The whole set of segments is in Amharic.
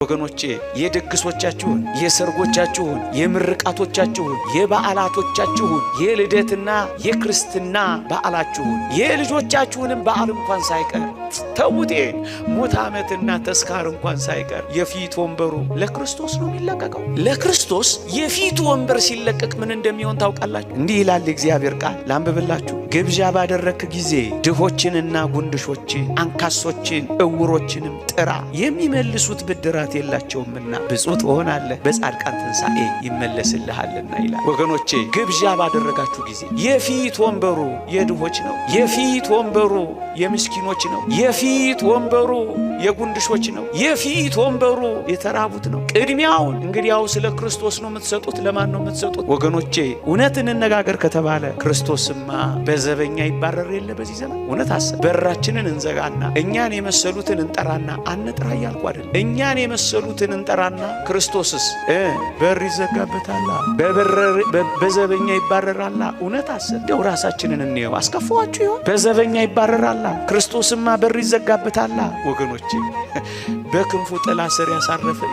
ወገኖቼ የድግሶቻችሁን የሰርጎቻችሁን የምርቃቶቻችሁን የበዓላቶቻችሁን የልደትና የክርስትና በዓላችሁን የልጆቻችሁንም በዓል እንኳን ሳይቀር ተውቴን ሞት ዓመትና ተስካር እንኳን ሳይቀር የፊት ወንበሩ ለክርስቶስ ነው የሚለቀቀው። ለክርስቶስ የፊት ወንበር ሲለቀቅ ምን እንደሚሆን ታውቃላችሁ? እንዲህ ይላል እግዚአብሔር ቃል ላንብብላችሁ። ግብዣ ባደረክ ጊዜ ድሆችንና ጉንድሾችን አንካሶችን እውሮችንም ጥራ፣ የሚመልሱት ብድራት የላቸውምና ብፁዕ ትሆናለህ፣ በጻድቃን ትንሣኤ ይመለስልሃልና ይላል። ወገኖቼ ግብዣ ባደረጋችሁ ጊዜ የፊት ወንበሩ የድሆች ነው። የፊት ወንበሩ የምስኪኖች ነው። የፊት ወንበሩ የጉንድሾች ነው። የፊት ወንበሩ የተራቡት ነው። ቅድሚያውን እንግዲያው ስለ ክርስቶስ ነው የምትሰጡት። ለማን ነው የምትሰጡት? ወገኖቼ እውነት እንነጋገር ከተባለ ክርስቶስማ በዘበኛ ይባረር የለ በዚህ ዘመን። እውነት አሰብ በራችንን እንዘጋና እኛን የመሰሉትን እንጠራና አንጥራ እያልኩ አይደል። እኛን የመሰሉትን እንጠራና ክርስቶስስ በር ይዘጋበታላ፣ በዘበኛ ይባረራላ። እውነት አሰብ እንደው ራሳችንን እንየው። አስከፋዋችሁ ይሆን? በዘበኛ ይባረራላ፣ ክርስቶስማ በር ይዘጋበታላ። ወገኖቼ በክንፉ ጥላ ስር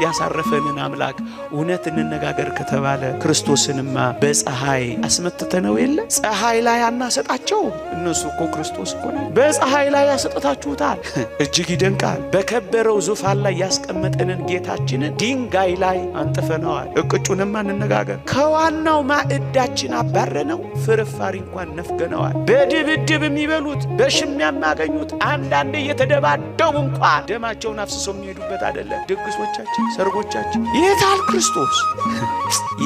ያሳረፈንን አምላክ እውነት እንነጋገር ከተባለ ክርስቶስንማ በፀሐይ አስመትተነው የለ? ፀሐይ ላይ አናሰጣቸው። እነሱ እኮ ክርስቶስ እኮ ነው። በፀሐይ ላይ ያሰጣችሁታል። እጅግ ይደንቃል። በከበረው ዙፋን ላይ ያስቀመጠንን ጌታችንን ድንጋይ ላይ አንጥፈነዋል። እቅጩንማ እንነጋገር። ከዋናው ማዕዳችን አባረነው፣ ፍርፋሪ እንኳን ነፍገነዋል። በድብድብ የሚበሉት በሽሚያ የሚያገኙት አንዳንዴ እየተደባደቡ እንኳን ደማቸውን አፍስሰው የሚሄዱበት አይደለም። ድግሶቻችን፣ ሰርጎቻችን የታል ክርስቶስ?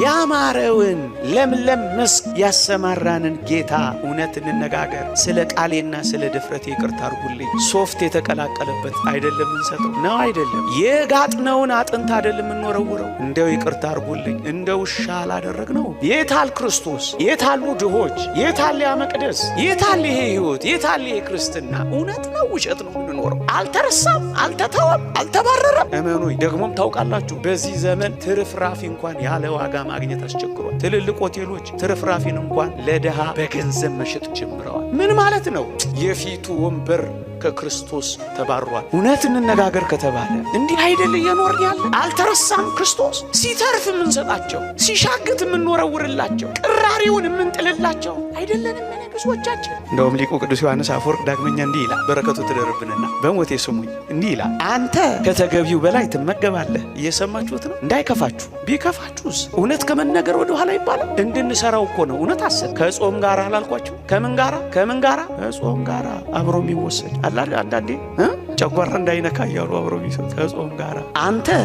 ያማረውን ለምለም መስክ ያሰማራንን ጌታ እውነት እንነጋገር። ስለ ቃሌና ስለ ድፍረቴ ይቅርታ አድርጉልኝ። ሶፍት የተቀላቀለበት አይደለም እንሰጠው ነው አይደለም። የጋጥነውን አጥንት አይደለም እንወረውረው። እንደው ይቅርታ አድርጉልኝ። እንደው ውሻ አላደረግነው። የታል ክርስቶስ? የታሉ ድሆች? የታል ያ መቅደስ? የታል ይሄ ህይወት? የታል ይሄ ክርስትና? እውነት ነው ውሸት ነው የምንኖረው? አልተረሳም፣ አልተተወም፣ አልተባረረም። እመኑኝ። ደግሞም ታውቃላችሁ በዚህ ዘመን ትርፍራፊ እንኳን ያለ ዋጋ ማግኘት አስቸግሯል። ትልልቅ ሆቴሎች ትርፍራፊን እንኳን ለድሃ በገንዘብ መሸጥ ጀምረዋል። ምን ማለት ነው? የፊቱ ወንበር ከክርስቶስ ተባሯል። እውነት እንነጋገር ከተባለ እንዲህ አይደል እየኖርን ያለ? አልተረሳም ክርስቶስ። ሲተርፍ የምንሰጣቸው፣ ሲሻግት የምንወረውርላቸው፣ ቅራሪውን የምንጥልላቸው አይደለንም ብዙዎቻችን። እንደውም ሊቁ ቅዱስ ዮሐንስ አፈወርቅ ዳግመኛ እንዲህ ይላል፣ በረከቱ ትደርብንና በሞቴ ስሙኝ። እንዲህ ይላል፣ አንተ ከተገቢው በላይ ትመገባለህ። እየሰማችሁት ነው? እንዳይከፋችሁ። ቢከፋችሁስ እውነት ከመነገር ወደ ኋላ ይባላል። እንድንሰራው እኮ ነው። እውነት አሰብ ከጾም ጋር አላልኳችሁ? ከምን ጋራ? ከጾም ጋራ አብሮ የሚወሰድ አላ አንዳንዴ ጨጓራ እንዳይነካ እያሉ አብሮ የሚሰጥ ከጾም ጋራ አንተ